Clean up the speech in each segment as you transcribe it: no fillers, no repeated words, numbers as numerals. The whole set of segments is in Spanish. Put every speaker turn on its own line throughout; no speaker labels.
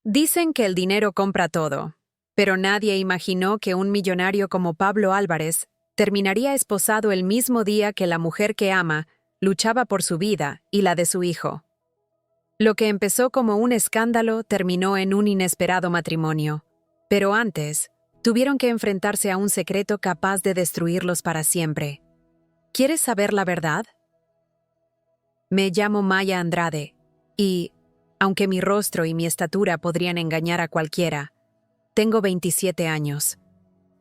Dicen que el dinero compra todo, pero nadie imaginó que un millonario como Pablo Álvarez terminaría esposado el mismo día que la mujer que ama luchaba por su vida y la de su hijo. Lo que empezó como un escándalo terminó en un inesperado matrimonio, pero antes tuvieron que enfrentarse a un secreto capaz de destruirlos para siempre. ¿Quieres saber la verdad? Me llamo Maya Andrade, y, aunque mi rostro y mi estatura podrían engañar a cualquiera, tengo 27 años.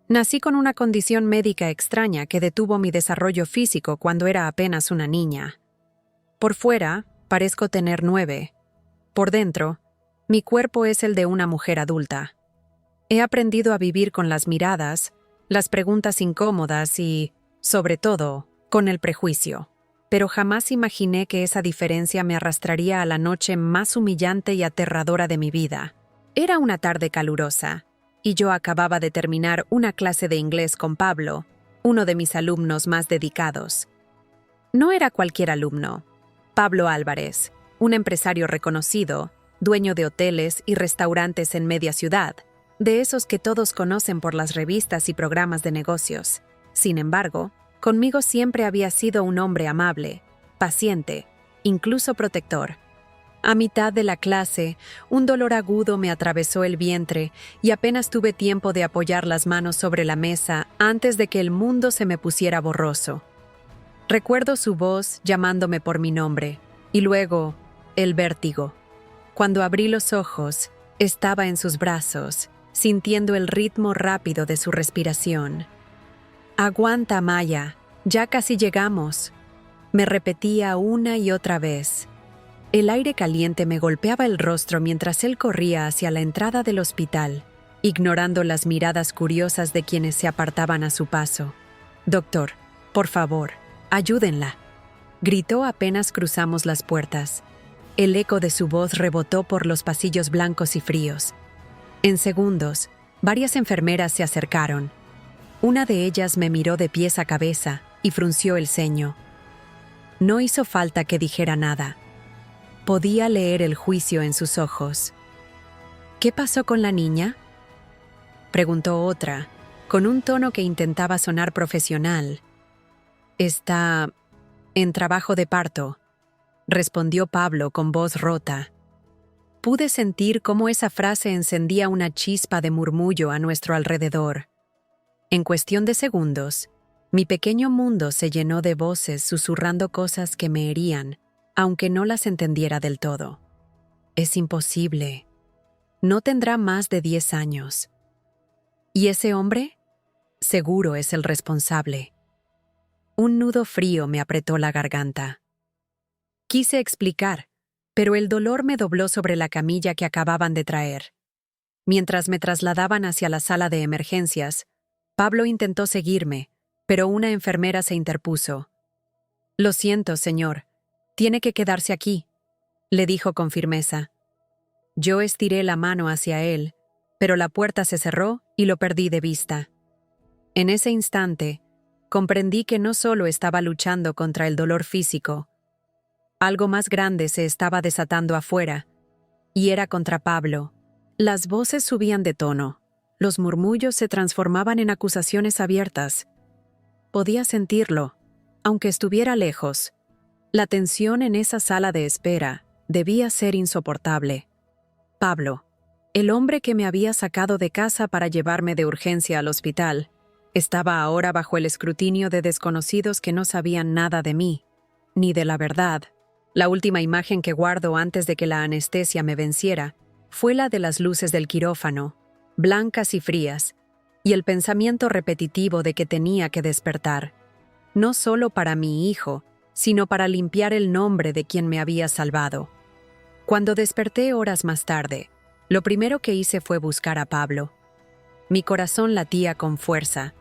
Nací con una condición médica extraña que detuvo mi desarrollo físico cuando era apenas una niña. Por fuera, parezco tener 9. Por dentro, mi cuerpo es el de una mujer adulta. He aprendido a vivir con las miradas, las preguntas incómodas y, sobre todo, con el prejuicio. Pero jamás imaginé que esa diferencia me arrastraría a la noche más humillante y aterradora de mi vida. Era una tarde calurosa, y yo acababa de terminar una clase de inglés con Pablo, uno de mis alumnos más dedicados. No era cualquier alumno. Pablo Álvarez, un empresario reconocido, dueño de hoteles y restaurantes en media ciudad, de esos que todos conocen por las revistas y programas de negocios. Sin embargo, conmigo siempre había sido un hombre amable, paciente, incluso protector. A mitad de la clase, un dolor agudo me atravesó el vientre y apenas tuve tiempo de apoyar las manos sobre la mesa antes de que el mundo se me pusiera borroso. Recuerdo su voz llamándome por mi nombre, y luego, el vértigo. Cuando abrí los ojos, estaba en sus brazos, sintiendo el ritmo rápido de su respiración. «Aguanta, Maya, ya casi llegamos», me repetía una y otra vez. El aire caliente me golpeaba el rostro mientras él corría hacia la entrada del hospital, ignorando las miradas curiosas de quienes se apartaban a su paso. «Doctor, por favor, ayúdenla», gritó apenas cruzamos las puertas. El eco de su voz rebotó por los pasillos blancos y fríos. En segundos, varias enfermeras se acercaron. Una de ellas me miró de pies a cabeza y frunció el ceño. No hizo falta que dijera nada. Podía leer el juicio en sus ojos. «¿Qué pasó con la niña?», preguntó otra, con un tono que intentaba sonar profesional. «Está en trabajo de parto», respondió Pablo con voz rota. Pude sentir cómo esa frase encendía una chispa de murmullo a nuestro alrededor. En cuestión de segundos, mi pequeño mundo se llenó de voces susurrando cosas que me herían, aunque no las entendiera del todo. «Es imposible. No tendrá más de 10 años. ¿Y ese hombre? Seguro es el responsable». Un nudo frío me apretó la garganta. Quise explicar, pero el dolor me dobló sobre la camilla que acababan de traer. Mientras me trasladaban hacia la sala de emergencias, Pablo intentó seguirme, pero una enfermera se interpuso. «Lo siento, señor. Tiene que quedarse aquí», le dijo con firmeza. Yo estiré la mano hacia él, pero la puerta se cerró y lo perdí de vista. En ese instante, comprendí que no solo estaba luchando contra el dolor físico. Algo más grande se estaba desatando afuera, y era contra Pablo. Las voces subían de tono. Los murmullos se transformaban en acusaciones abiertas. Podía sentirlo, aunque estuviera lejos. La tensión en esa sala de espera debía ser insoportable. Pablo, el hombre que me había sacado de casa para llevarme de urgencia al hospital, estaba ahora bajo el escrutinio de desconocidos que no sabían nada de mí, ni de la verdad. La última imagen que guardo antes de que la anestesia me venciera fue la de las luces del quirófano, blancas y frías, y el pensamiento repetitivo de que tenía que despertar, no solo para mi hijo, sino para limpiar el nombre de quien me había salvado. Cuando desperté horas más tarde, lo primero que hice fue buscar a Pablo. Mi corazón latía con fuerza,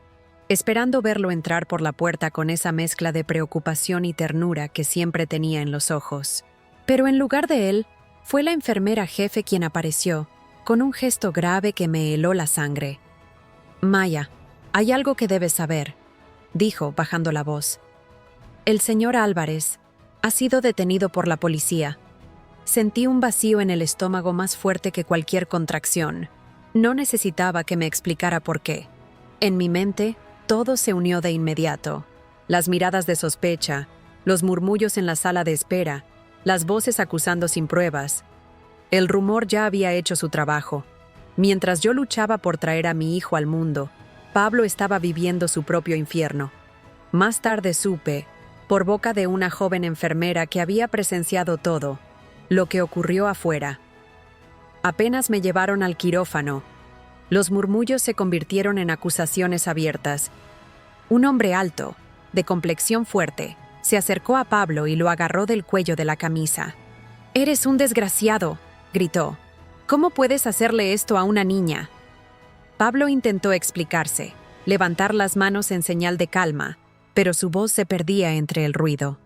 esperando verlo entrar por la puerta con esa mezcla de preocupación y ternura que siempre tenía en los ojos. Pero en lugar de él, fue la enfermera jefe quien apareció, con un gesto grave que me heló la sangre. «Maya, hay algo que debes saber», dijo, bajando la voz. «El señor Álvarez ha sido detenido por la policía. Sentí un vacío en el estómago más fuerte que cualquier contracción. No necesitaba que me explicara por qué. En mi mente, todo se unió de inmediato. Las miradas de sospecha, los murmullos en la sala de espera, las voces acusando sin pruebas. El rumor ya había hecho su trabajo. Mientras yo luchaba por traer a mi hijo al mundo, Pablo estaba viviendo su propio infierno. Más tarde supe, por boca de una joven enfermera que había presenciado todo, lo que ocurrió afuera. Apenas me llevaron al quirófano, los murmullos se convirtieron en acusaciones abiertas. Un hombre alto, de complexión fuerte, se acercó a Pablo y lo agarró del cuello de la camisa. «¡Eres un desgraciado!», gritó. «¿Cómo puedes hacerle esto a una niña?». Pablo intentó explicarse, levantar las manos en señal de calma, pero su voz se perdía entre el ruido.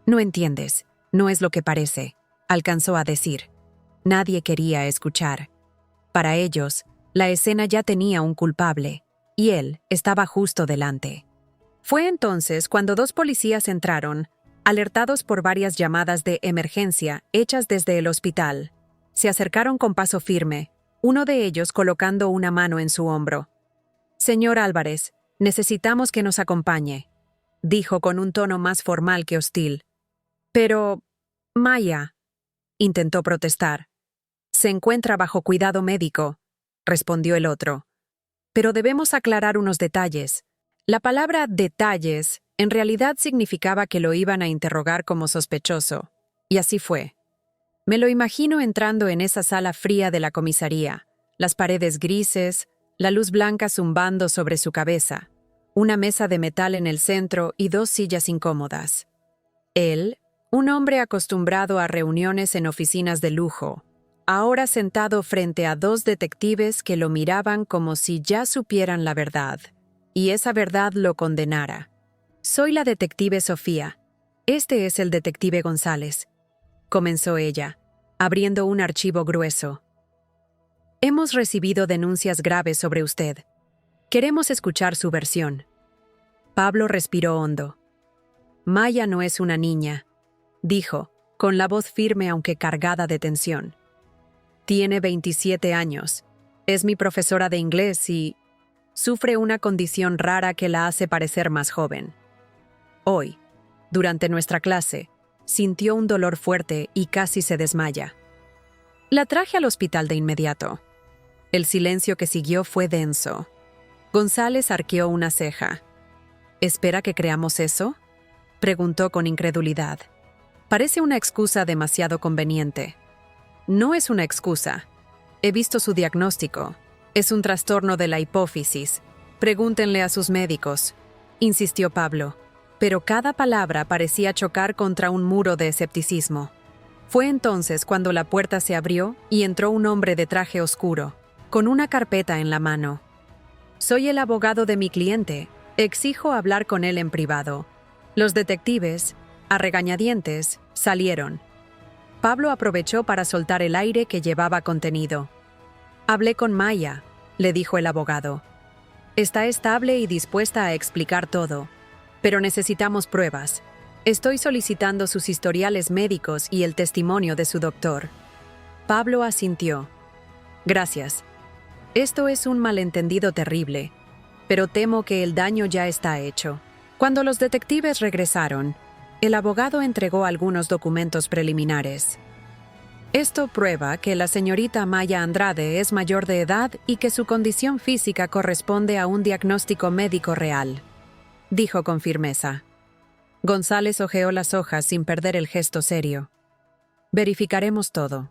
«No entiendes, no es lo que parece», alcanzó a decir. Nadie quería escuchar. Para ellos, la escena ya tenía un culpable, y él estaba justo delante. Fue entonces cuando 2 policías entraron, alertados por varias llamadas de emergencia hechas desde el hospital. Se acercaron con paso firme, uno de ellos colocando una mano en su hombro. «Señor Álvarez, necesitamos que nos acompañe», dijo con un tono más formal que hostil. «Pero, Maya», intentó protestar. «Se encuentra bajo cuidado médico», respondió el otro. «Pero debemos aclarar unos detalles». La palabra «detalles» en realidad significaba que lo iban a interrogar como sospechoso. Y así fue. Me lo imagino entrando en esa sala fría de la comisaría, las paredes grises, la luz blanca zumbando sobre su cabeza, una mesa de metal en el centro y 2 sillas incómodas. Él, un hombre acostumbrado a reuniones en oficinas de lujo, ahora sentado frente a 2 detectives que lo miraban como si ya supieran la verdad, y esa verdad lo condenara. «Soy la detective Sofía. Este es el detective González», comenzó ella, abriendo un archivo grueso. «Hemos recibido denuncias graves sobre usted. Queremos escuchar su versión». Pablo respiró hondo. «Maya no es una niña», dijo, con la voz firme aunque cargada de tensión. «Tiene 27 años. Es mi profesora de inglés y sufre una condición rara que la hace parecer más joven. Hoy, durante nuestra clase, sintió un dolor fuerte y casi se desmaya. La traje al hospital de inmediato». El silencio que siguió fue denso. González arqueó una ceja. «¿Espera que creamos eso?», preguntó con incredulidad. «Parece una excusa demasiado conveniente». «No es una excusa. He visto su diagnóstico. Es un trastorno de la hipófisis. Pregúntenle a sus médicos», insistió Pablo. Pero cada palabra parecía chocar contra un muro de escepticismo. Fue entonces cuando la puerta se abrió y entró un hombre de traje oscuro, con una carpeta en la mano. «Soy el abogado de mi cliente. Exijo hablar con él en privado». Los detectives, a regañadientes, salieron. Pablo aprovechó para soltar el aire que llevaba contenido. «Hablé con Maya», le dijo el abogado. «Está estable y dispuesta a explicar todo. Pero necesitamos pruebas. Estoy solicitando sus historiales médicos y el testimonio de su doctor». Pablo asintió. «Gracias. Esto es un malentendido terrible, pero temo que el daño ya está hecho». Cuando los detectives regresaron, el abogado entregó algunos documentos preliminares. «Esto prueba que la señorita Maya Andrade es mayor de edad y que su condición física corresponde a un diagnóstico médico real», dijo con firmeza. González hojeó las hojas sin perder el gesto serio. «Verificaremos todo.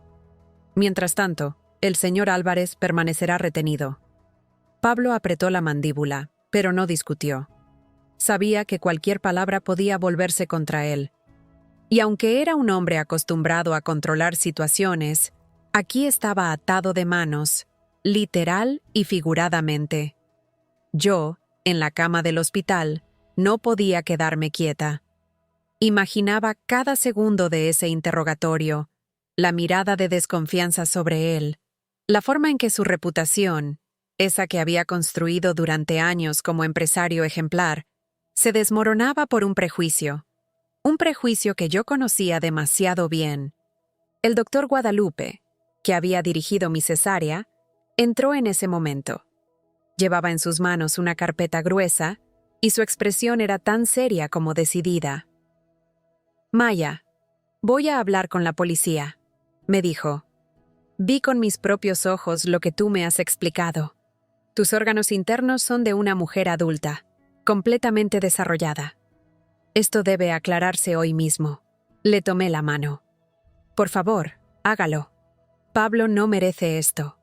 Mientras tanto, el señor Álvarez permanecerá retenido». Pablo apretó la mandíbula, pero no discutió. Sabía que cualquier palabra podía volverse contra él. Y aunque era un hombre acostumbrado a controlar situaciones, aquí estaba atado de manos, literal y figuradamente. Yo, en la cama del hospital, no podía quedarme quieta. Imaginaba cada segundo de ese interrogatorio, la mirada de desconfianza sobre él, la forma en que su reputación, esa que había construido durante años como empresario ejemplar, se desmoronaba por un prejuicio que yo conocía demasiado bien. El doctor Guadalupe, que había dirigido mi cesárea, entró en ese momento. Llevaba en sus manos una carpeta gruesa y su expresión era tan seria como decidida. «Maya, voy a hablar con la policía», me dijo. «Vi con mis propios ojos lo que tú me has explicado. Tus órganos internos son de una mujer adulta, completamente desarrollada. Esto debe aclararse hoy mismo». Le tomé la mano. «Por favor, hágalo. Pablo no merece esto».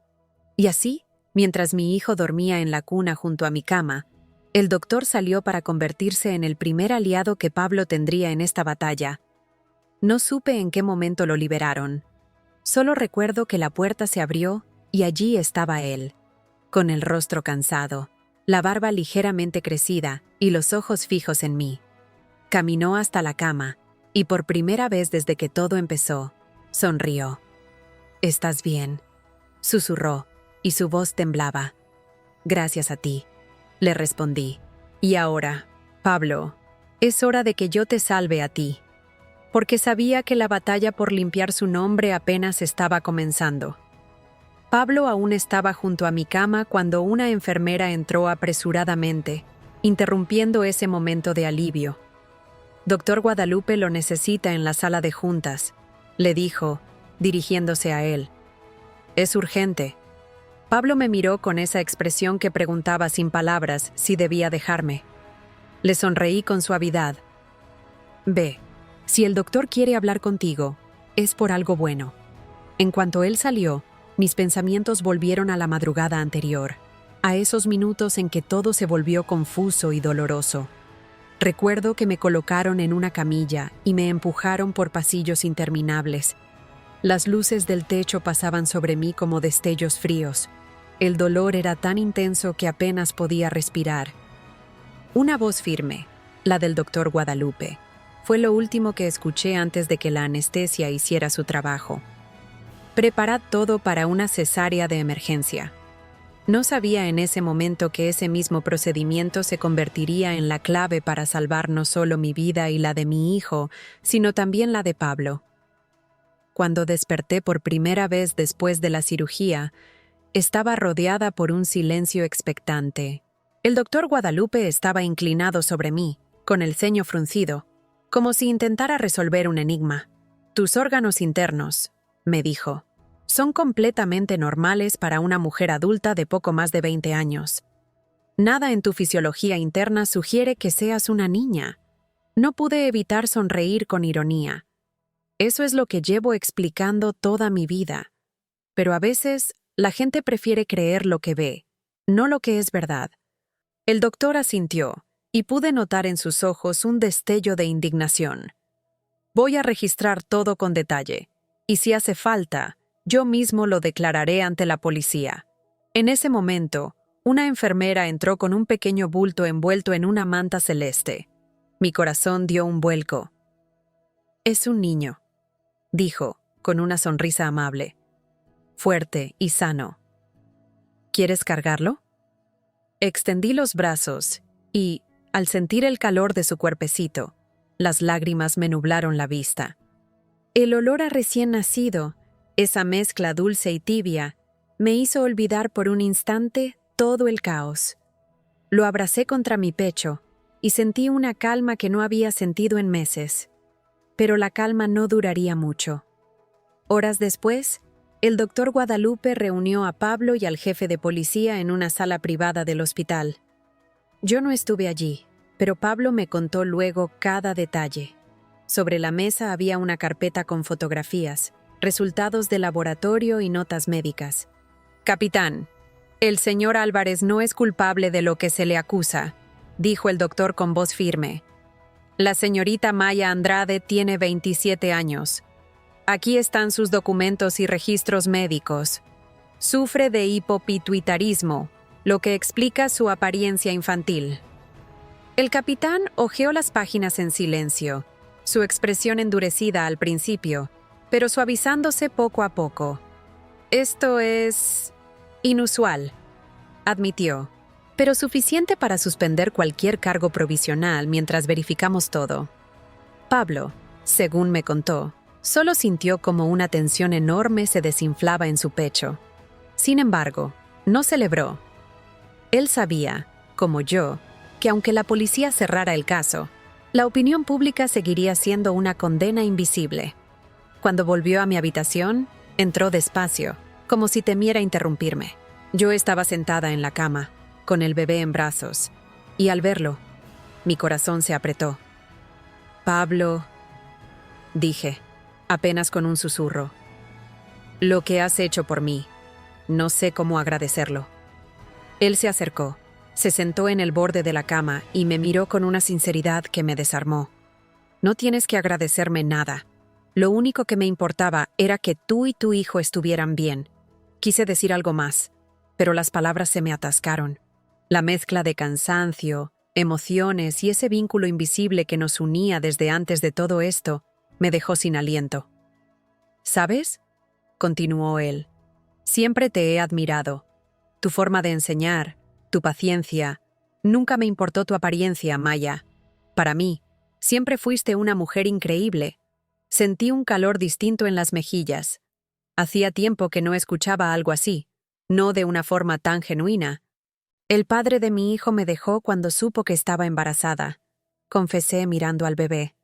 Y así, mientras mi hijo dormía en la cuna junto a mi cama, el doctor salió para convertirse en el primer aliado que Pablo tendría en esta batalla. No supe en qué momento lo liberaron. Solo recuerdo que la puerta se abrió y allí estaba él, con el rostro cansado, la barba ligeramente crecida y los ojos fijos en mí. Caminó hasta la cama y por primera vez desde que todo empezó, sonrió. «¿Estás bien?», susurró, y su voz temblaba. «Gracias a ti», le respondí. «Y ahora, Pablo, es hora de que yo te salve a ti», porque sabía que la batalla por limpiar su nombre apenas estaba comenzando. Pablo aún estaba junto a mi cama cuando una enfermera entró apresuradamente, interrumpiendo ese momento de alivio. «Doctor Guadalupe lo necesita en la sala de juntas», le dijo, dirigiéndose a él. «Es urgente». Pablo me miró con esa expresión que preguntaba sin palabras si debía dejarme. Le sonreí con suavidad. «Ve, si el doctor quiere hablar contigo, es por algo bueno». En cuanto él salió, mis pensamientos volvieron a la madrugada anterior, a esos minutos en que todo se volvió confuso y doloroso. Recuerdo que me colocaron en una camilla y me empujaron por pasillos interminables. Las luces del techo pasaban sobre mí como destellos fríos. El dolor era tan intenso que apenas podía respirar. Una voz firme, la del doctor Guadalupe, fue lo último que escuché antes de que la anestesia hiciera su trabajo. «Preparad todo para una cesárea de emergencia». No sabía en ese momento que ese mismo procedimiento se convertiría en la clave para salvar no solo mi vida y la de mi hijo, sino también la de Pablo. Cuando desperté por primera vez después de la cirugía, estaba rodeada por un silencio expectante. El doctor Guadalupe estaba inclinado sobre mí, con el ceño fruncido, como si intentara resolver un enigma. «Tus órganos internos», me dijo, «son completamente normales para una mujer adulta de poco más de 20 años. Nada en tu fisiología interna sugiere que seas una niña». No pude evitar sonreír con ironía. Eso es lo que llevo explicando toda mi vida. Pero a veces, la gente prefiere creer lo que ve, no lo que es verdad. El doctor asintió, y pude notar en sus ojos un destello de indignación. «Voy a registrar todo con detalle, y si hace falta, yo mismo lo declararé ante la policía». En ese momento, una enfermera entró con un pequeño bulto envuelto en una manta celeste. Mi corazón dio un vuelco. «Es un niño», dijo, con una sonrisa amable. «Fuerte y sano. ¿Quieres cargarlo?». Extendí los brazos y, al sentir el calor de su cuerpecito, las lágrimas me nublaron la vista. El olor a recién nacido, esa mezcla dulce y tibia, me hizo olvidar por un instante todo el caos. Lo abracé contra mi pecho y sentí una calma que no había sentido en meses. Pero la calma no duraría mucho. Horas después, el doctor Guadalupe reunió a Pablo y al jefe de policía en una sala privada del hospital. Yo no estuve allí, pero Pablo me contó luego cada detalle. Sobre la mesa había una carpeta con fotografías, resultados de laboratorio y notas médicas. «Capitán, el señor Álvarez no es culpable de lo que se le acusa», dijo el doctor con voz firme. «La señorita Maya Andrade tiene 27 años. Aquí están sus documentos y registros médicos. Sufre de hipopituitarismo, lo que explica su apariencia infantil». El capitán hojeó las páginas en silencio, su expresión endurecida al principio, pero suavizándose poco a poco. «Esto es inusual», admitió, «pero suficiente para suspender cualquier cargo provisional mientras verificamos todo». Pablo, según me contó, Solo sintió como una tensión enorme se desinflaba en su pecho. Sin embargo, no celebró. Él sabía, como yo, que aunque la policía cerrara el caso, la opinión pública seguiría siendo una condena invisible. Cuando volvió a mi habitación, entró despacio, como si temiera interrumpirme. Yo estaba sentada en la cama, con el bebé en brazos, y al verlo, mi corazón se apretó. «Pablo», dije, apenas con un susurro, «lo que has hecho por mí, no sé cómo agradecerlo». Él se acercó, se sentó en el borde de la cama y me miró con una sinceridad que me desarmó. «No tienes que agradecerme nada. Lo único que me importaba era que tú y tu hijo estuvieran bien». Quise decir algo más, pero las palabras se me atascaron. La mezcla de cansancio, emociones y ese vínculo invisible que nos unía desde antes de todo esto me dejó sin aliento. «¿Sabes?», continuó él, «siempre te he admirado. Tu forma de enseñar, tu paciencia. Nunca me importó tu apariencia, Maya. Para mí, siempre fuiste una mujer increíble». Sentí un calor distinto en las mejillas. Hacía tiempo que no escuchaba algo así, no de una forma tan genuina. «El padre de mi hijo me dejó cuando supo que estaba embarazada», confesé mirando al bebé.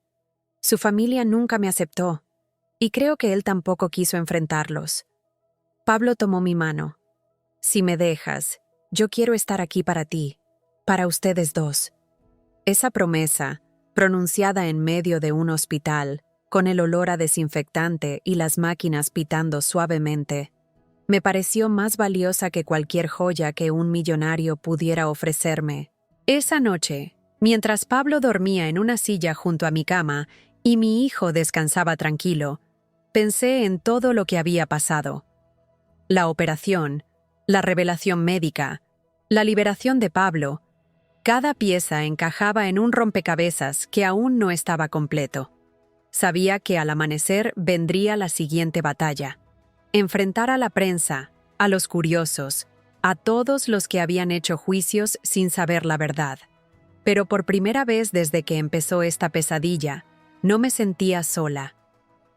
«Su familia nunca me aceptó, y creo que él tampoco quiso enfrentarlos». Pablo tomó mi mano. «Si me dejas, yo quiero estar aquí para ti, para ustedes dos». Esa promesa, pronunciada en medio de un hospital, con el olor a desinfectante y las máquinas pitando suavemente, me pareció más valiosa que cualquier joya que un millonario pudiera ofrecerme. Esa noche, mientras Pablo dormía en una silla junto a mi cama y mi hijo descansaba tranquilo, pensé en todo lo que había pasado. La operación, la revelación médica, la liberación de Pablo. Cada pieza encajaba en un rompecabezas que aún no estaba completo. Sabía que al amanecer vendría la siguiente batalla. Enfrentar a la prensa, a los curiosos, a todos los que habían hecho juicios sin saber la verdad. Pero por primera vez desde que empezó esta pesadilla, no me sentía sola.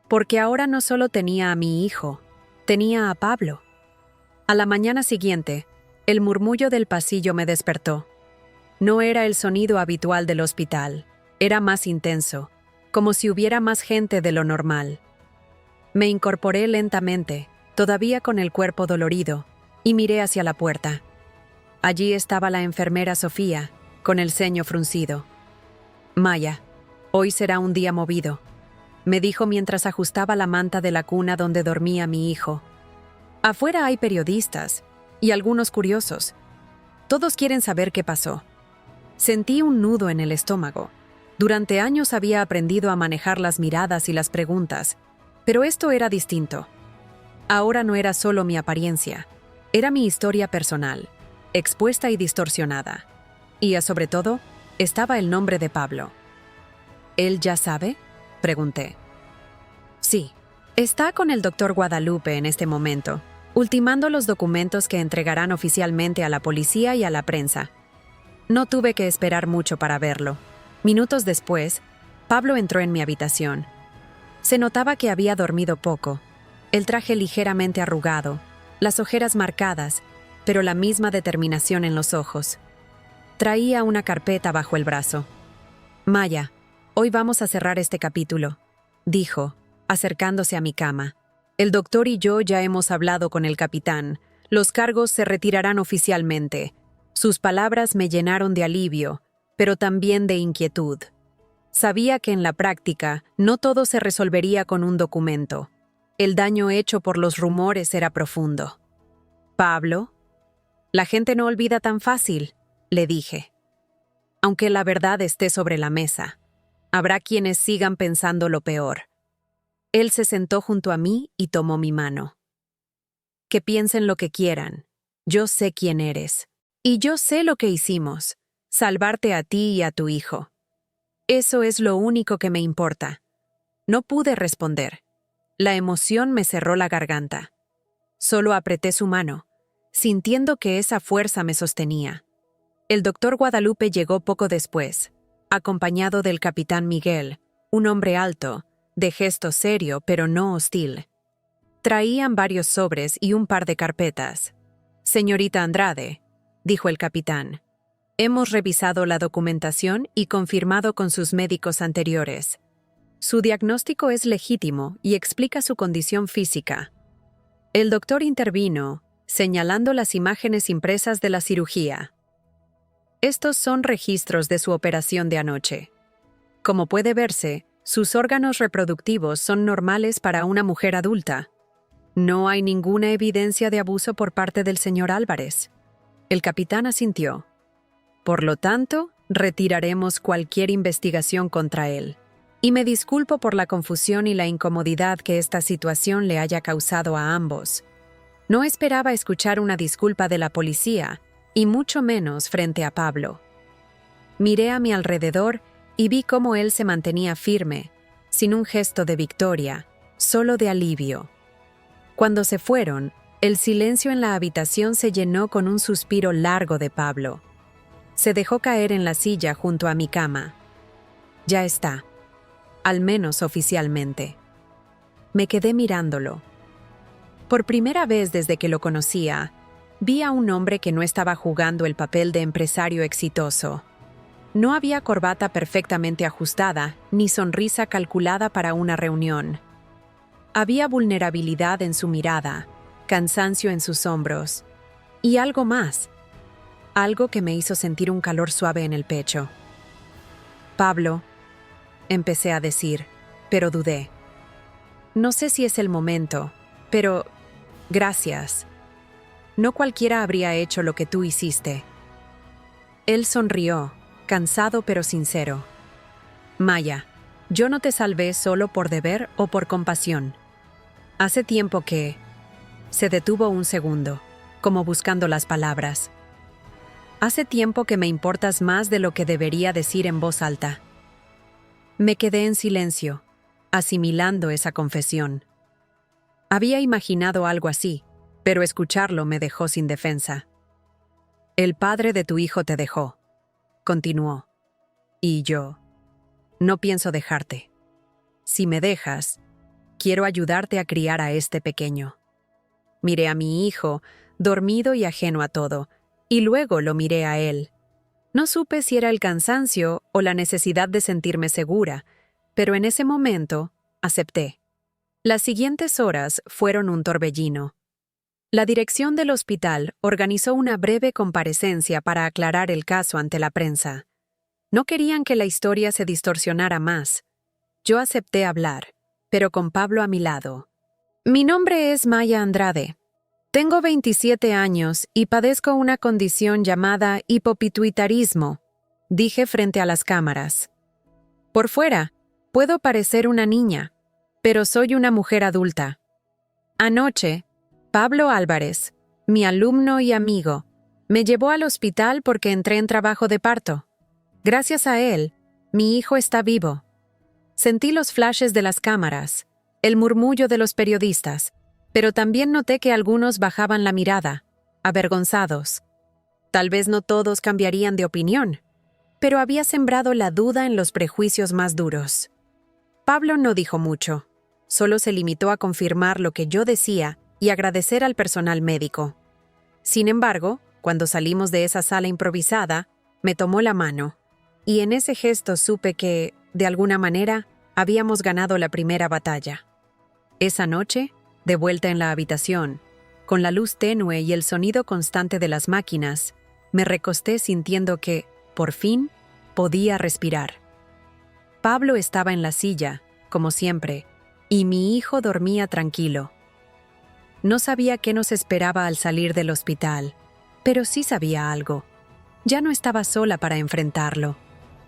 Porque ahora no solo tenía a mi hijo, tenía a Pablo. A la mañana siguiente, el murmullo del pasillo me despertó. No era el sonido habitual del hospital, era más intenso, como si hubiera más gente de lo normal. Me incorporé lentamente, todavía con el cuerpo dolorido, y miré hacia la puerta. Allí estaba la enfermera Sofía, con el ceño fruncido. «Maya, hoy será un día movido», me dijo mientras ajustaba la manta de la cuna donde dormía mi hijo. «Afuera hay periodistas y algunos curiosos. Todos quieren saber qué pasó». Sentí un nudo en el estómago. Durante años había aprendido a manejar las miradas y las preguntas, pero esto era distinto. Ahora no era solo mi apariencia, era mi historia personal, expuesta y distorsionada. Y sobre todo, estaba el nombre de Pablo. «¿Él ya sabe?», pregunté. «Sí, está con el doctor Guadalupe en este momento, ultimando los documentos que entregarán oficialmente a la policía y a la prensa». No tuve que esperar mucho para verlo. Minutos después, Pablo entró en mi habitación. Se notaba que había dormido poco, el traje ligeramente arrugado, las ojeras marcadas, pero la misma determinación en los ojos. Traía una carpeta bajo el brazo. «Maya, hoy vamos a cerrar este capítulo», dijo, acercándose a mi cama. «El doctor y yo ya hemos hablado con el capitán. Los cargos se retirarán oficialmente». Sus palabras me llenaron de alivio, pero también de inquietud. Sabía que en la práctica no todo se resolvería con un documento. El daño hecho por los rumores era profundo. «Pablo, la gente no olvida tan fácil», le dije. «Aunque la verdad esté sobre la mesa, habrá quienes sigan pensando lo peor». Él se sentó junto a mí y tomó mi mano. «Que piensen lo que quieran. Yo sé quién eres. Y yo sé lo que hicimos, salvarte a ti y a tu hijo. Eso es lo único que me importa». No pude responder. La emoción me cerró la garganta. Solo apreté su mano, sintiendo que esa fuerza me sostenía. El doctor Guadalupe llegó poco después, acompañado del capitán Miguel, un hombre alto, de gesto serio pero no hostil. Traían varios sobres y un par de carpetas. «Señorita Andrade», dijo el capitán, «hemos revisado la documentación y confirmado con sus médicos anteriores. Su diagnóstico es legítimo y explica su condición física». El doctor intervino, señalando las imágenes impresas de la cirugía. «Estos son registros de su operación de anoche. Como puede verse, sus órganos reproductivos son normales para una mujer adulta. No hay ninguna evidencia de abuso por parte del señor Álvarez». El capitán asintió. «Por lo tanto, retiraremos cualquier investigación contra él. Y me disculpo por la confusión y la incomodidad que esta situación le haya causado a ambos. No esperaba escuchar una disculpa de la policía, y mucho menos frente a Pablo». Miré a mi alrededor y vi cómo él se mantenía firme, sin un gesto de victoria, solo de alivio. Cuando se fueron, el silencio en la habitación se llenó con un suspiro largo de Pablo. Se dejó caer en la silla junto a mi cama. «Ya está, al menos oficialmente». Me quedé mirándolo. Por primera vez desde que lo conocía, vi a un hombre que no estaba jugando el papel de empresario exitoso. No había corbata perfectamente ajustada, ni sonrisa calculada para una reunión. Había vulnerabilidad en su mirada, cansancio en sus hombros, y algo más, algo que me hizo sentir un calor suave en el pecho. «Pablo», empecé a decir, pero dudé. «No sé si es el momento, pero gracias. No cualquiera habría hecho lo que tú hiciste». Él sonrió, cansado pero sincero. «Maya, yo no te salvé solo por deber o por compasión. Hace tiempo que...» Se detuvo un segundo, como buscando las palabras. «Hace tiempo que me importas más de lo que debería decir en voz alta». Me quedé en silencio, asimilando esa confesión. Había imaginado algo así, pero escucharlo me dejó sin defensa. «El padre de tu hijo te dejó», continuó. «Y yo no pienso dejarte. Si me dejas, quiero ayudarte a criar a este pequeño». Miré a mi hijo, dormido y ajeno a todo, y luego lo miré a él. No supe si era el cansancio o la necesidad de sentirme segura, pero en ese momento acepté. Las siguientes horas fueron un torbellino. La dirección del hospital organizó una breve comparecencia para aclarar el caso ante la prensa. No querían que la historia se distorsionara más. Yo acepté hablar, pero con Pablo a mi lado. «Mi nombre es Maya Andrade. Tengo 27 años y padezco una condición llamada hipopituitarismo», dije frente a las cámaras. «Por fuera, puedo parecer una niña, pero soy una mujer adulta. Anoche, Pablo Álvarez, mi alumno y amigo, me llevó al hospital porque entré en trabajo de parto. Gracias a él, mi hijo está vivo». Sentí los flashes de las cámaras, el murmullo de los periodistas, pero también noté que algunos bajaban la mirada, avergonzados. Tal vez no todos cambiarían de opinión, pero había sembrado la duda en los prejuicios más duros. Pablo no dijo mucho, solo se limitó a confirmar lo que yo decía y agradecer al personal médico. Sin embargo, cuando salimos de esa sala improvisada, me tomó la mano, y en ese gesto supe que, de alguna manera, habíamos ganado la primera batalla. Esa noche, de vuelta en la habitación, con la luz tenue y el sonido constante de las máquinas, me recosté sintiendo que, por fin, podía respirar. Pablo estaba en la silla, como siempre, y mi hijo dormía tranquilo. No sabía qué nos esperaba al salir del hospital, pero sí sabía algo. Ya no estaba sola para enfrentarlo.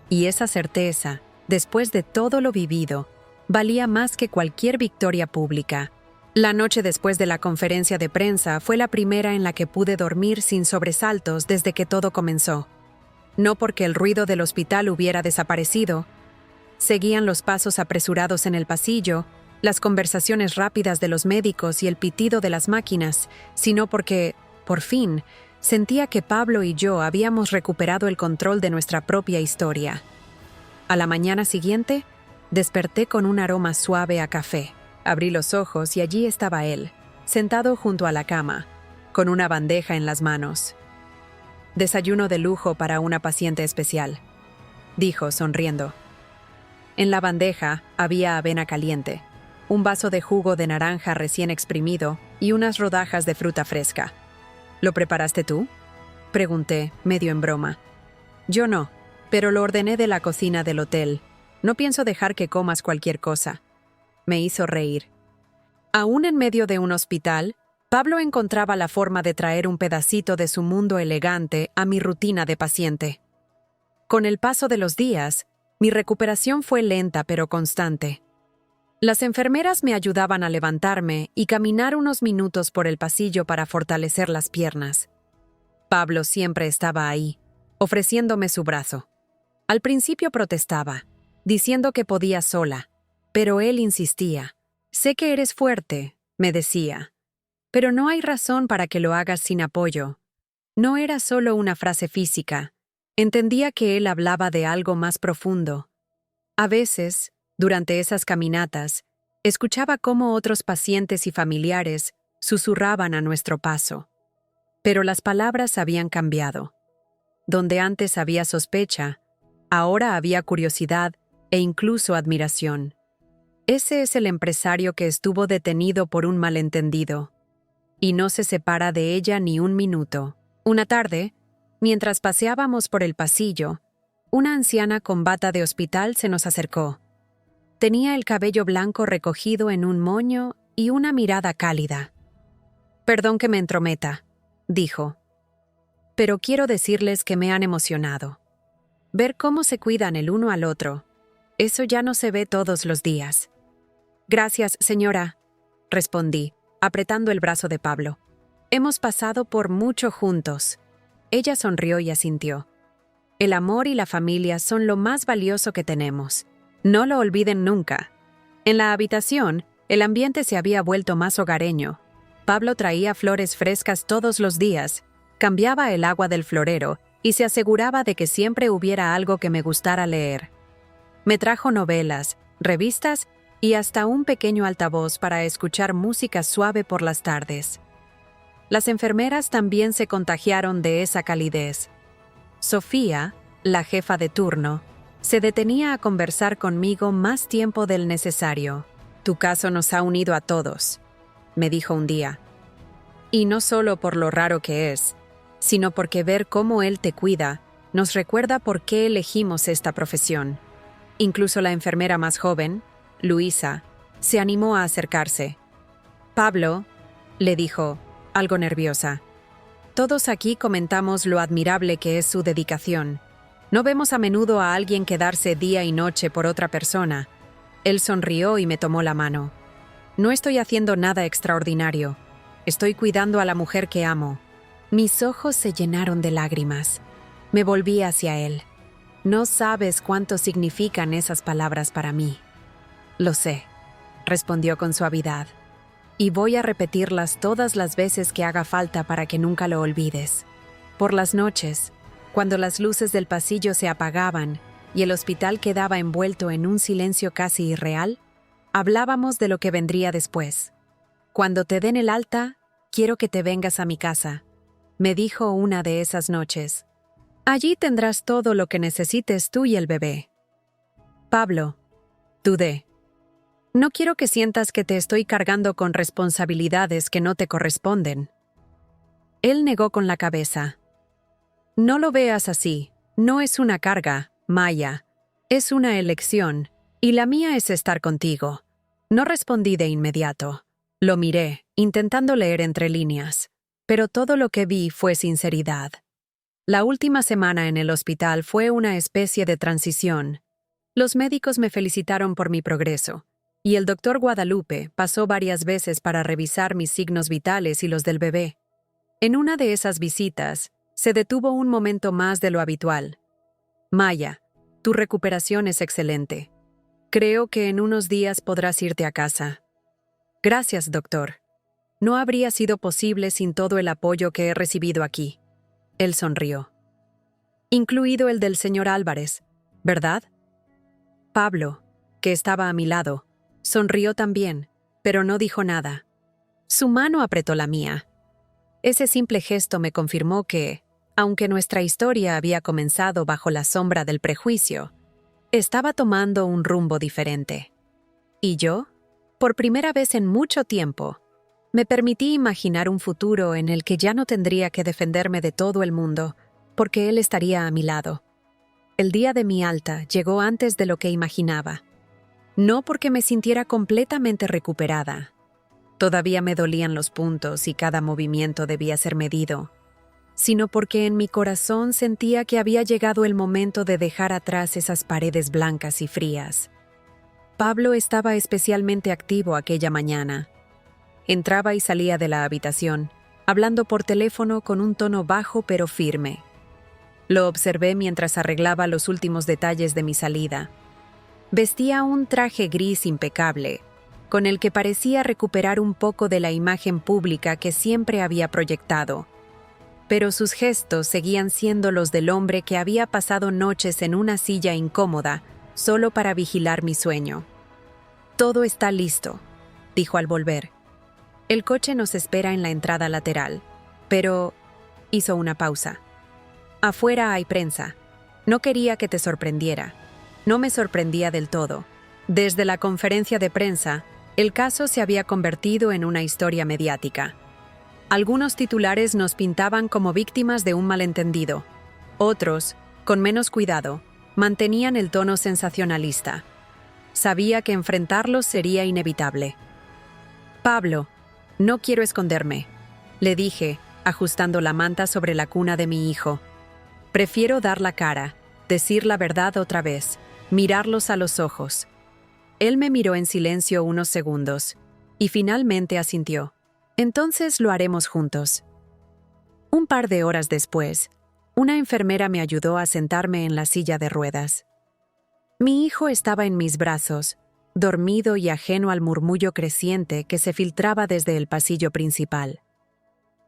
Y esa certeza, después de todo lo vivido, valía más que cualquier victoria pública. La noche después de la conferencia de prensa fue la primera en la que pude dormir sin sobresaltos desde que todo comenzó. No porque el ruido del hospital hubiera desaparecido. Seguían los pasos apresurados en el pasillo, las conversaciones rápidas de los médicos y el pitido de las máquinas, sino porque, por fin, sentía que Pablo y yo habíamos recuperado el control de nuestra propia historia. A la mañana siguiente, Desperté con un aroma suave a café. Abrí los ojos y allí estaba él, sentado junto a la cama, con una bandeja en las manos. «Desayuno de lujo para una paciente especial», dijo, sonriendo. En la bandeja había avena caliente, un vaso de jugo de naranja recién exprimido y unas rodajas de fruta fresca. «¿Lo preparaste tú?», pregunté, medio en broma. «Yo no, pero lo ordené de la cocina del hotel. No pienso dejar que comas cualquier cosa». Me hizo reír. Aún en medio de un hospital, Pablo encontraba la forma de traer un pedacito de su mundo elegante a mi rutina de paciente. Con el paso de los días, mi recuperación fue lenta pero constante. Las enfermeras me ayudaban a levantarme y caminar unos minutos por el pasillo para fortalecer las piernas. Pablo siempre estaba ahí, ofreciéndome su brazo. Al principio protestaba, diciendo que podía sola, pero él insistía. «Sé que eres fuerte», me decía, «pero no hay razón para que lo hagas sin apoyo». No era solo una frase física. Entendía que él hablaba de algo más profundo. A veces, durante esas caminatas, escuchaba cómo otros pacientes y familiares susurraban a nuestro paso. Pero las palabras habían cambiado. Donde antes había sospecha, ahora había curiosidad e incluso admiración. Ese es el empresario que estuvo detenido por un malentendido. Y no se separa de ella ni un minuto. Una tarde, mientras paseábamos por el pasillo, una anciana con bata de hospital se nos acercó. Tenía el cabello blanco recogido en un moño y una mirada cálida. «Perdón que me entrometa», dijo, «pero quiero decirles que me han emocionado. Ver cómo se cuidan el uno al otro, eso ya no se ve todos los días». «Gracias, señora», respondí, apretando el brazo de Pablo. «Hemos pasado por mucho juntos». Ella sonrió y asintió. «El amor y la familia son lo más valioso que tenemos. No lo olviden nunca». En la habitación, el ambiente se había vuelto más hogareño. Pablo traía flores frescas todos los días, cambiaba el agua del florero y se aseguraba de que siempre hubiera algo que me gustara leer. Me trajo novelas, revistas y hasta un pequeño altavoz para escuchar música suave por las tardes. Las enfermeras también se contagiaron de esa calidez. Sofía, la jefa de turno, se detenía a conversar conmigo más tiempo del necesario. «Tu caso nos ha unido a todos», me dijo un día. «Y no solo por lo raro que es, sino porque ver cómo él te cuida nos recuerda por qué elegimos esta profesión». Incluso la enfermera más joven, Luisa, se animó a acercarse. «Pablo», le dijo, algo nerviosa, «todos aquí comentamos lo admirable que es su dedicación. No vemos a menudo a alguien quedarse día y noche por otra persona». Él sonrió y me tomó la mano. «No estoy haciendo nada extraordinario. Estoy cuidando a la mujer que amo». Mis ojos se llenaron de lágrimas. Me volví hacia él. «No sabes cuánto significan esas palabras para mí». «Lo sé», respondió con suavidad, «y voy a repetirlas todas las veces que haga falta para que nunca lo olvides». Por las noches, cuando las luces del pasillo se apagaban y el hospital quedaba envuelto en un silencio casi irreal, hablábamos de lo que vendría después. «Cuando te den el alta, quiero que te vengas a mi casa», me dijo una de esas noches. «Allí tendrás todo lo que necesites tú y el bebé». «Pablo», dudé, «no quiero que sientas que te estoy cargando con responsabilidades que no te corresponden». Él negó con la cabeza. «No lo veas así. No es una carga, Maya. Es una elección, y la mía es estar contigo». No respondí de inmediato. Lo miré, intentando leer entre líneas, pero todo lo que vi fue sinceridad. La última semana en el hospital fue una especie de transición. Los médicos me felicitaron por mi progreso, y el doctor Guadalupe pasó varias veces para revisar mis signos vitales y los del bebé. En una de esas visitas, se detuvo un momento más de lo habitual. «Maya, tu recuperación es excelente. Creo que en unos días podrás irte a casa». «Gracias, doctor. No habría sido posible sin todo el apoyo que he recibido aquí». Él sonrió. «Incluido el del señor Álvarez, ¿verdad?» «Pablo, que estaba a mi lado. Sonrió también, pero no dijo nada. Su mano apretó la mía. Ese simple gesto me confirmó que, aunque nuestra historia había comenzado bajo la sombra del prejuicio, estaba tomando un rumbo diferente. Y yo, por primera vez en mucho tiempo, me permití imaginar un futuro en el que ya no tendría que defenderme de todo el mundo, porque él estaría a mi lado. El día de mi alta llegó antes de lo que imaginaba. No porque me sintiera completamente recuperada. Todavía me dolían los puntos y cada movimiento debía ser medido, sino porque en mi corazón sentía que había llegado el momento de dejar atrás esas paredes blancas y frías. Pablo estaba especialmente activo aquella mañana. Entraba y salía de la habitación, hablando por teléfono con un tono bajo pero firme. Lo observé mientras arreglaba los últimos detalles de mi salida. Vestía un traje gris impecable, con el que parecía recuperar un poco de la imagen pública que siempre había proyectado. Pero sus gestos seguían siendo los del hombre que había pasado noches en una silla incómoda solo para vigilar mi sueño. «Todo está listo», dijo al volver. «El coche nos espera en la entrada lateral, pero…» hizo una pausa. «Afuera hay prensa. No quería que te sorprendiera». No me sorprendía del todo. Desde la conferencia de prensa, el caso se había convertido en una historia mediática. Algunos titulares nos pintaban como víctimas de un malentendido. Otros, con menos cuidado, mantenían el tono sensacionalista. Sabía que enfrentarlos sería inevitable. «Pablo, no quiero esconderme», le dije, ajustando la manta sobre la cuna de mi hijo. «Prefiero dar la cara, decir la verdad otra vez, mirarlos a los ojos». Él me miró en silencio unos segundos, y finalmente asintió. «Entonces lo haremos juntos». Un par de horas después, una enfermera me ayudó a sentarme en la silla de ruedas. Mi hijo estaba en mis brazos, dormido y ajeno al murmullo creciente que se filtraba desde el pasillo principal.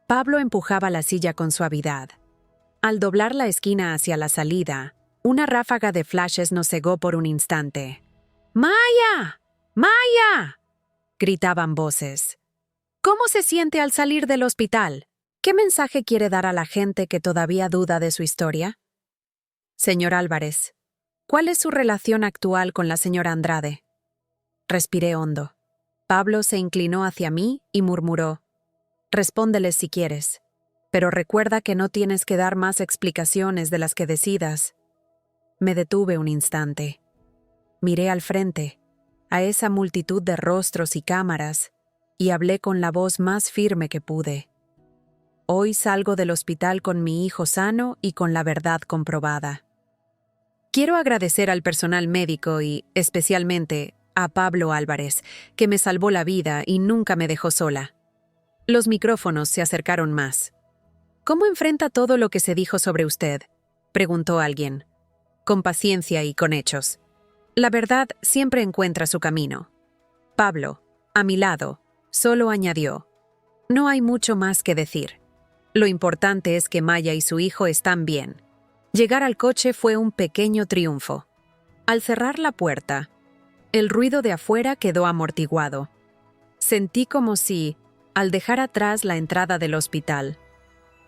Pablo empujaba la silla con suavidad. Al doblar la esquina hacia la salida, una ráfaga de flashes nos cegó por un instante. «¡Maya! ¡Maya!», gritaban voces. «¿Cómo se siente al salir del hospital? ¿Qué mensaje quiere dar a la gente que todavía duda de su historia?» «Señor Álvarez, ¿cuál es su relación actual con la señora Andrade?». Respiré hondo. Pablo se inclinó hacia mí y murmuró: «Respóndeles si quieres, pero recuerda que no tienes que dar más explicaciones de las que decidas». Me detuve un instante. Miré al frente, a esa multitud de rostros y cámaras, y hablé con la voz más firme que pude. Hoy salgo del hospital con mi hijo sano y con la verdad comprobada. Quiero agradecer al personal médico y, especialmente, a Pablo Álvarez, que me salvó la vida y nunca me dejó sola. Los micrófonos se acercaron más. «¿Cómo enfrenta todo lo que se dijo sobre usted?», preguntó alguien. «Con paciencia y con hechos. La verdad siempre encuentra su camino». Pablo, a mi lado, solo añadió: «No hay mucho más que decir. Lo importante es que Maya y su hijo están bien». Llegar al coche fue un pequeño triunfo. Al cerrar la puerta, el ruido de afuera quedó amortiguado. Sentí como si, al dejar atrás la entrada del hospital,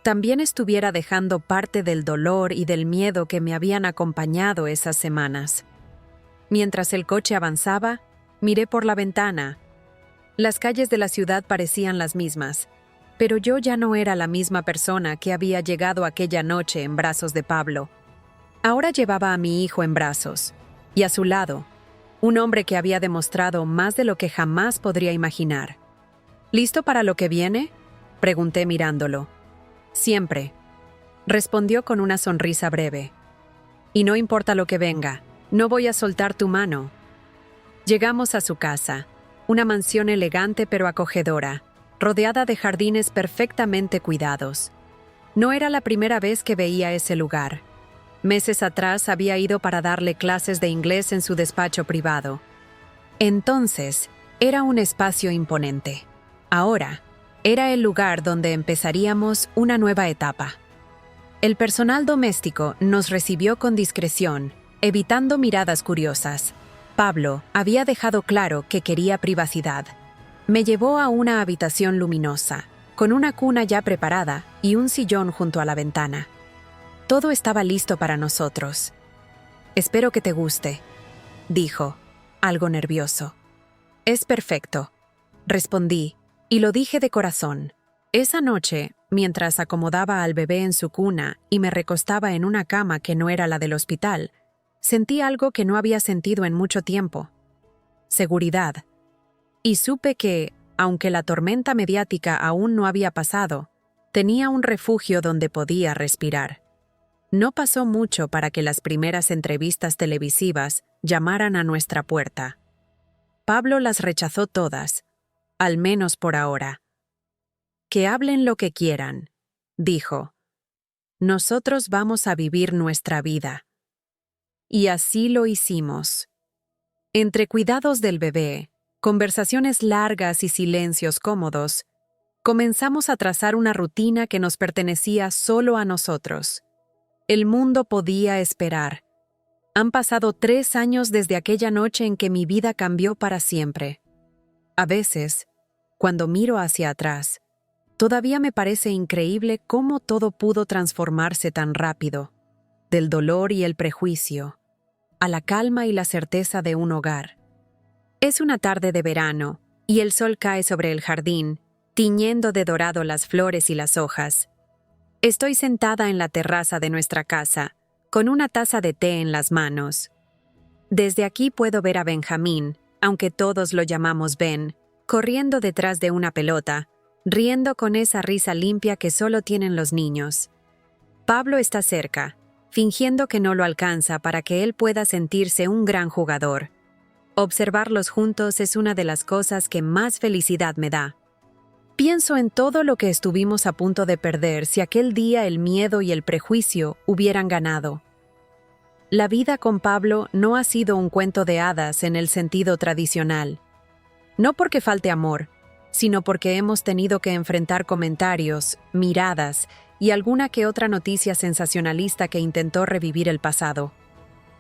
también estuviera dejando parte del dolor y del miedo que me habían acompañado esas semanas. Mientras el coche avanzaba, miré por la ventana. Las calles de la ciudad parecían las mismas, pero yo ya no era la misma persona que había llegado aquella noche en brazos de Pablo. Ahora llevaba a mi hijo en brazos, y a su lado, un hombre que había demostrado más de lo que jamás podría imaginar. «¿Listo para lo que viene?», pregunté mirándolo. «Siempre», respondió con una sonrisa breve. «Y no importa lo que venga, no voy a soltar tu mano». Llegamos a su casa, una mansión elegante pero acogedora, rodeada de jardines perfectamente cuidados. No era la primera vez que veía ese lugar. Meses atrás había ido para darle clases de inglés en su despacho privado. Entonces, era un espacio imponente. Ahora, era el lugar donde empezaríamos una nueva etapa. El personal doméstico nos recibió con discreción, evitando miradas curiosas. Pablo había dejado claro que quería privacidad. Me llevó a una habitación luminosa, con una cuna ya preparada y un sillón junto a la ventana. Todo estaba listo para nosotros. «Espero que te guste», dijo, algo nervioso. «Es perfecto», respondí, y lo dije de corazón. Esa noche, mientras acomodaba al bebé en su cuna y me recostaba en una cama que no era la del hospital, sentí algo que no había sentido en mucho tiempo: seguridad. Y supe que, aunque la tormenta mediática aún no había pasado, tenía un refugio donde podía respirar. No pasó mucho para que las primeras entrevistas televisivas llamaran a nuestra puerta. Pablo las rechazó todas, al menos por ahora. «Que hablen lo que quieran», dijo. «Nosotros vamos a vivir nuestra vida». Y así lo hicimos. Entre cuidados del bebé, conversaciones largas y silencios cómodos, comenzamos a trazar una rutina que nos pertenecía solo a nosotros. El mundo podía esperar. Han pasado 3 años desde aquella noche en que mi vida cambió para siempre. A veces, cuando miro hacia atrás, todavía me parece increíble cómo todo pudo transformarse tan rápido, del dolor y el prejuicio a la calma y la certeza de un hogar. Es una tarde de verano, y el sol cae sobre el jardín, tiñendo de dorado las flores y las hojas. Estoy sentada en la terraza de nuestra casa, con una taza de té en las manos. Desde aquí puedo ver a Benjamín, aunque todos lo llamamos Ben, corriendo detrás de una pelota, riendo con esa risa limpia que solo tienen los niños. Pablo está cerca, fingiendo que no lo alcanza para que él pueda sentirse un gran jugador. Observarlos juntos es una de las cosas que más felicidad me da. Pienso en todo lo que estuvimos a punto de perder si aquel día el miedo y el prejuicio hubieran ganado. La vida con Pablo no ha sido un cuento de hadas en el sentido tradicional. No porque falte amor, sino porque hemos tenido que enfrentar comentarios, miradas y alguna que otra noticia sensacionalista que intentó revivir el pasado.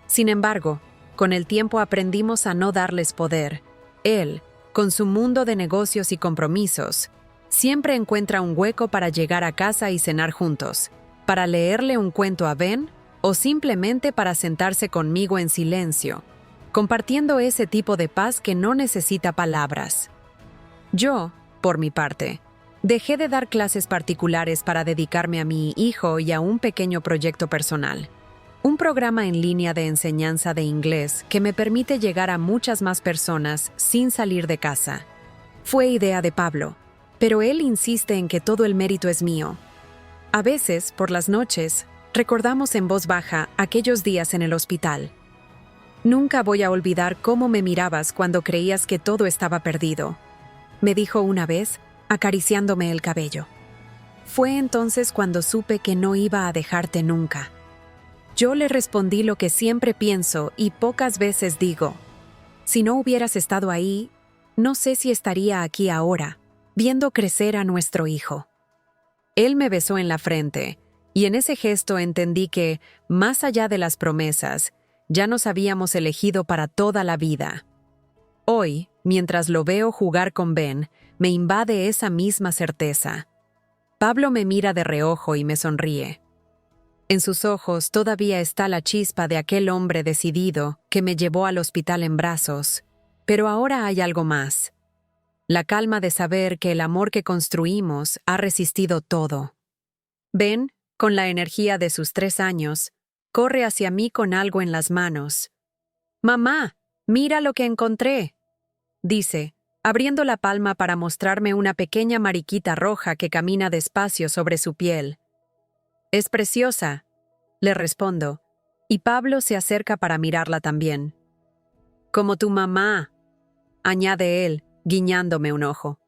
Sin embargo, con el tiempo aprendimos a no darles poder. Él, con su mundo de negocios y compromisos, siempre encuentra un hueco para llegar a casa y cenar juntos, para leerle un cuento a Ben o simplemente para sentarse conmigo en silencio, compartiendo ese tipo de paz que no necesita palabras. Yo, por mi parte, dejé de dar clases particulares para dedicarme a mi hijo y a un pequeño proyecto personal. Un programa en línea de enseñanza de inglés que me permite llegar a muchas más personas sin salir de casa. Fue idea de Pablo, pero él insiste en que todo el mérito es mío. A veces, por las noches, recordamos en voz baja aquellos días en el hospital. «Nunca voy a olvidar cómo me mirabas cuando creías que todo estaba perdido», me dijo una vez, acariciándome el cabello. Fue entonces cuando supe que no iba a dejarte nunca. Yo le respondí lo que siempre pienso y pocas veces digo: si no hubieras estado ahí, no sé si estaría aquí ahora, viendo crecer a nuestro hijo. Él me besó en la frente, y en ese gesto entendí que, más allá de las promesas, ya nos habíamos elegido para toda la vida. Hoy, mientras lo veo jugar con Ben, me invade esa misma certeza. Pablo me mira de reojo y me sonríe. En sus ojos todavía está la chispa de aquel hombre decidido que me llevó al hospital en brazos, pero ahora hay algo más. La calma de saber que el amor que construimos ha resistido todo. Ben, con la energía de sus 3 años, corre hacia mí con algo en las manos. «Mamá, mira lo que encontré», dice, abriendo la palma para mostrarme una pequeña mariquita roja que camina despacio sobre su piel. «Es preciosa», le respondo, y Pablo se acerca para mirarla también. «Como tu mamá», añade él, guiñándome un ojo.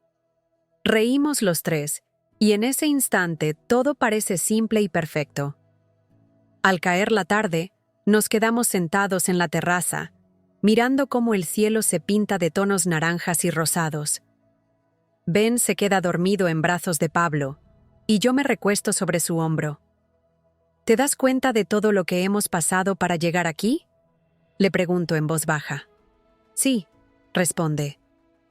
Reímos los tres, y en ese instante todo parece simple y perfecto. Al caer la tarde, nos quedamos sentados en la terraza, mirando cómo el cielo se pinta de tonos naranjas y rosados. Ben se queda dormido en brazos de Pablo, y yo me recuesto sobre su hombro. ¿Te das cuenta de todo lo que hemos pasado para llegar aquí?, le pregunto en voz baja. Sí, responde.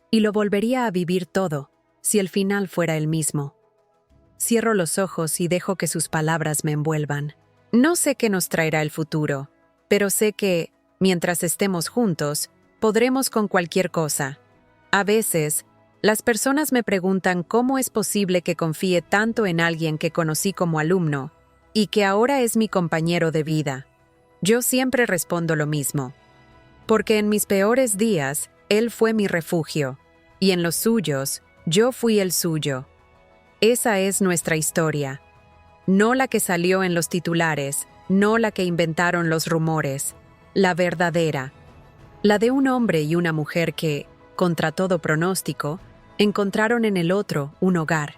Y lo volvería a vivir todo, si el final fuera el mismo. Cierro los ojos y dejo que sus palabras me envuelvan. No sé qué nos traerá el futuro, pero sé que, mientras estemos juntos, podremos con cualquier cosa. A veces, las personas me preguntan cómo es posible que confíe tanto en alguien que conocí como alumno y que ahora es mi compañero de vida. Yo siempre respondo lo mismo. Porque en mis peores días, él fue mi refugio, y en los suyos, yo fui el suyo. Esa es nuestra historia. No la que salió en los titulares, no la que inventaron los rumores, la verdadera. La de un hombre y una mujer que, contra todo pronóstico, encontraron en el otro un hogar.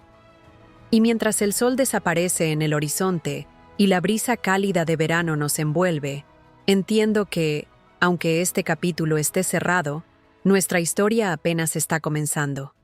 Y mientras el sol desaparece en el horizonte y la brisa cálida de verano nos envuelve, entiendo que, aunque este capítulo esté cerrado, nuestra historia apenas está comenzando.